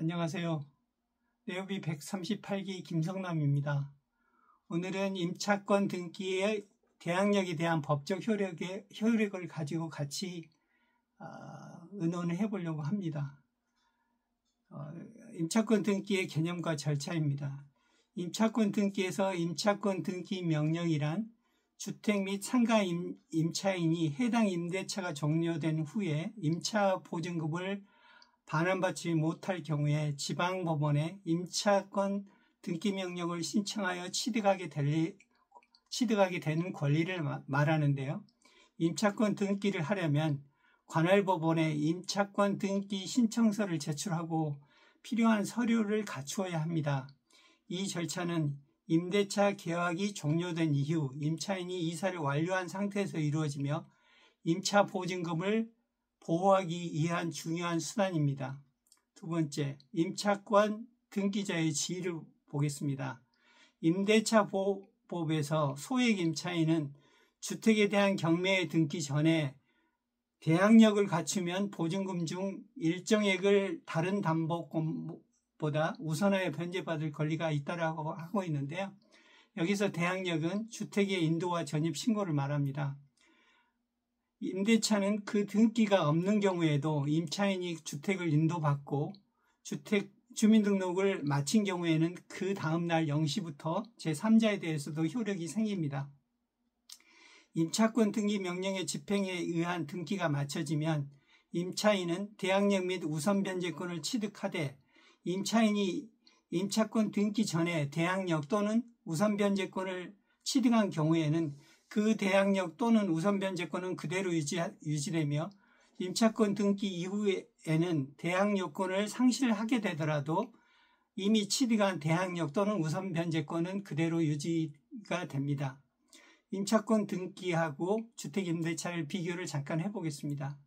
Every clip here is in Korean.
안녕하세요. 내업이 138기 김성남입니다. 오늘은 임차권 등기의 대항력에 대한 법적 효력을 가지고 같이 의논을 해보려고 합니다. 임차권 등기의 개념과 절차입니다. 임차권 등기에서 임차권 등기 명령이란 주택 및 상가 임차인이 해당 임대차가 종료된 후에 임차 보증금을 반환받지 못할 경우에 지방법원에 임차권 등기명령을 신청하여 취득하게 되는 권리를 말하는데요. 임차권 등기를 하려면 관할법원에 임차권 등기 신청서를 제출하고 필요한 서류를 갖추어야 합니다. 이 절차는 임대차 계약이 종료된 이후 임차인이 이사를 완료한 상태에서 이루어지며 임차 보증금을 보호하기 위한 중요한 수단입니다. 두 번째, 임차권 등기자의 지위를 보겠습니다. 임대차보호법에서 소액 임차인은 주택에 대한 경매에 등기 전에 대항력을 갖추면 보증금 중 일정액을 다른 담보권보다 우선하여 변제받을 권리가 있다고 하고 있는데요. 여기서 대항력은 주택의 인도와 전입 신고를 말합니다. 임대차는 그 등기가 없는 경우에도 임차인이 주택을 인도받고 주민등록을 마친 경우에는 그 다음날 0시부터 제3자에 대해서도 효력이 생깁니다. 임차권 등기 명령의 집행에 의한 등기가 마쳐지면 임차인은 대항력 및 우선 변제권을 취득하되 임차인이 임차권 등기 전에 대항력 또는 우선 변제권을 취득한 경우에는 그 대항력 또는 우선 변제권은 그대로 유지되며 임차권 등기 이후에는 대항력권을 상실하게 되더라도 이미 취득한 대항력 또는 우선 변제권은 그대로 유지가 됩니다. 임차권 등기하고 주택임대차를 비교를 잠깐 해보겠습니다.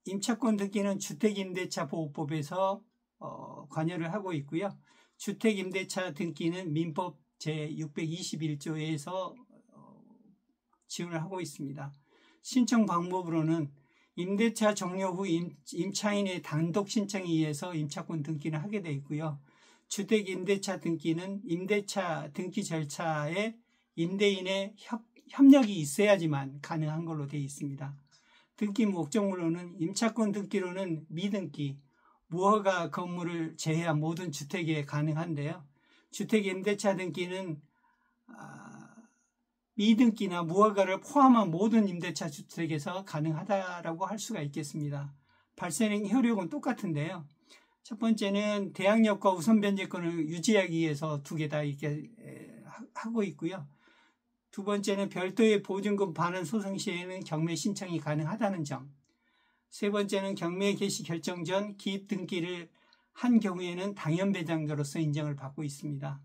임차권 등기는 주택임대차보호법에서 관여를 하고 있고요. 주택임대차 등기는 민법 제621조에서 지원을 하고 있습니다. 신청 방법으로는 임대차 종료 후 임차인의 단독 신청에 의해서 임차권 등기를 하게 되어 있고요. 주택임대차 등기는 임대차 등기 절차에 임대인의 협력이 있어야지만 가능한 걸로 되어 있습니다. 등기 목적물로는 임차권 등기로는 미등기, 무허가 건물을 제외한 모든 주택에 가능한데요. 주택임대차 등기는 미등기나 무허가를 포함한 모든 임대차 주택에서 가능하다라고 할 수가 있겠습니다. 발생 효력은 똑같은데요. 첫 번째는 대항력과 우선 변제권을 유지하기 위해서 두 개 다 이렇게 하고 있고요. 두 번째는 별도의 보증금 반환 소송 시에는 경매 신청이 가능하다는 점. 세 번째는 경매 개시 결정 전 기입 등기를 한 경우에는 당연 배당자로서 인정을 받고 있습니다.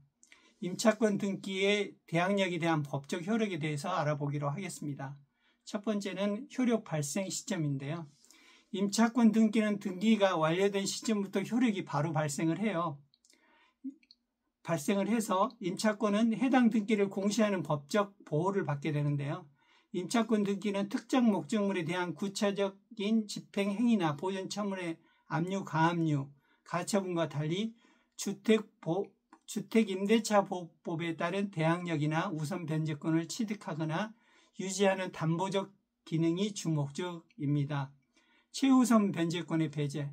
임차권 등기의 대항력에 대한 법적 효력에 대해서 알아보기로 하겠습니다. 첫 번째는 효력 발생 시점인데요. 임차권 등기는 등기가 완료된 시점부터 효력이 바로 발생을 해요. 발생을 해서 임차권은 해당 등기를 공시하는 법적 보호를 받게 되는데요. 임차권 등기는 특정 목적물에 대한 구체적인 집행행위나 보존처분의 압류, 가압류, 가처분과 달리 주택임대차보호법에 따른 대항력이나 우선 변제권을 취득하거나 유지하는 담보적 기능이 주목적입니다. 최우선 변제권의 배제.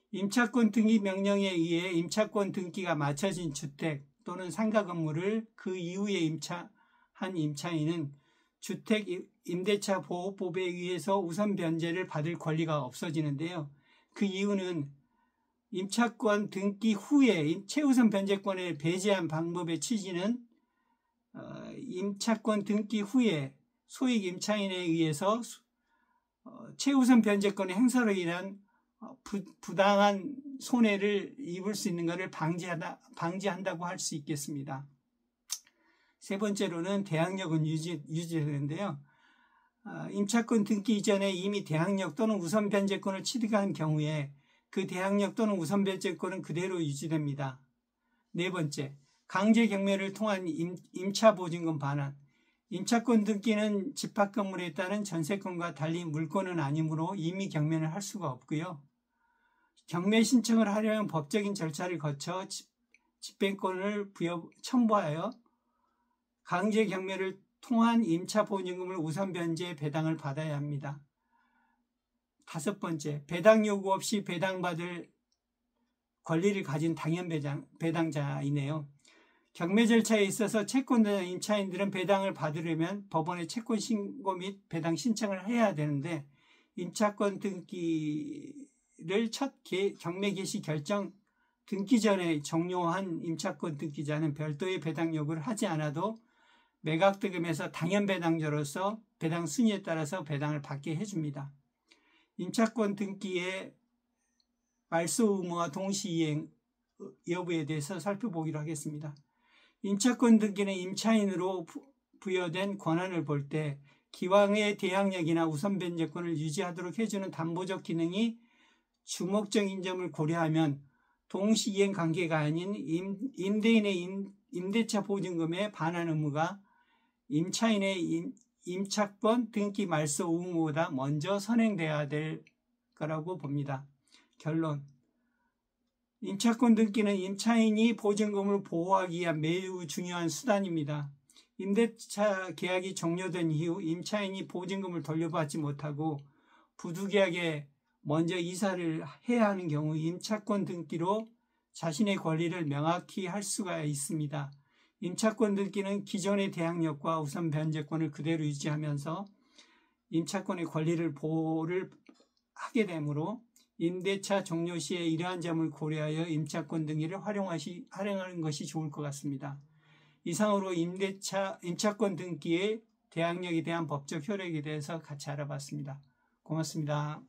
임차권 등기 명령에 의해 임차권 등기가 마쳐진 주택 또는 상가 건물을 그 이후에 임차한 임차인은 주택임대차보호법에 의해서 우선 변제를 받을 권리가 없어지는데요. 그 이유는 임차권 등기 후에 최우선 변제권을 배제한 방법의 취지는 임차권 등기 후에 소액 임차인에 의해서 최우선 변제권의 행사로 인한 부당한 손해를 입을 수 있는 것을 방지한다고 할 수 있겠습니다. 세 번째로는 대항력은 유지되는데요. 임차권 등기 이전에 이미 대항력 또는 우선 변제권을 취득한 경우에 그 대항력 또는 우선 변제권은 그대로 유지됩니다. 네 번째, 강제 경매를 통한 임차 보증금 반환. 임차권 등기는 집합 건물에 따른 전세권과 달리 물권은 아니므로 임의 경매를 할 수가 없고요. 경매 신청을 하려면 법적인 절차를 거쳐 집행권을 첨부하여 강제 경매를 통한 임차 보증금을 우선 변제 배당을 받아야 합니다. 5번째, 배당 요구 없이 배당받을 권리를 가진 당연 배당자이네요. 경매 절차에 있어서 채권자인 임차인들은 배당을 받으려면 법원에 채권 신고 및 배당 신청을 해야 되는데 임차권 등기를 첫 경매 개시 결정 등기 전에 종료한 임차권 등기자는 별도의 배당 요구를 하지 않아도 매각득음에서 당연 배당자로서 배당 순위에 따라서 배당을 받게 해줍니다. 임차권 등기의 말소 의무와 동시이행 여부에 대해서 살펴보기로 하겠습니다. 임차권 등기는 임차인으로 부여된 권한을 볼 때 기왕의 대항력이나 우선 변제권을 유지하도록 해주는 담보적 기능이 주목적인 점을 고려하면 동시이행 관계가 아닌 임대인의 임대차 보증금에 반환 의무가 임차인의 임차권 등기 말소 의무보다 먼저 선행돼야 될 거라고 봅니다. 결론. 임차권 등기는 임차인이 보증금을 보호하기 위한 매우 중요한 수단입니다. 임대차 계약이 종료된 이후 임차인이 보증금을 돌려받지 못하고 부두계약에 먼저 이사를 해야 하는 경우 임차권 등기로 자신의 권리를 명확히 할 수가 있습니다. 임차권 등기는 기존의 대항력과 우선 변제권을 그대로 유지하면서 임차권의 권리를 보호를 하게 되므로 임대차 종료 시에 이러한 점을 고려하여 임차권 등기를 활용하는 것이 좋을 것 같습니다. 이상으로 임차권 등기의 대항력에 대한 법적 효력에 대해서 같이 알아봤습니다. 고맙습니다.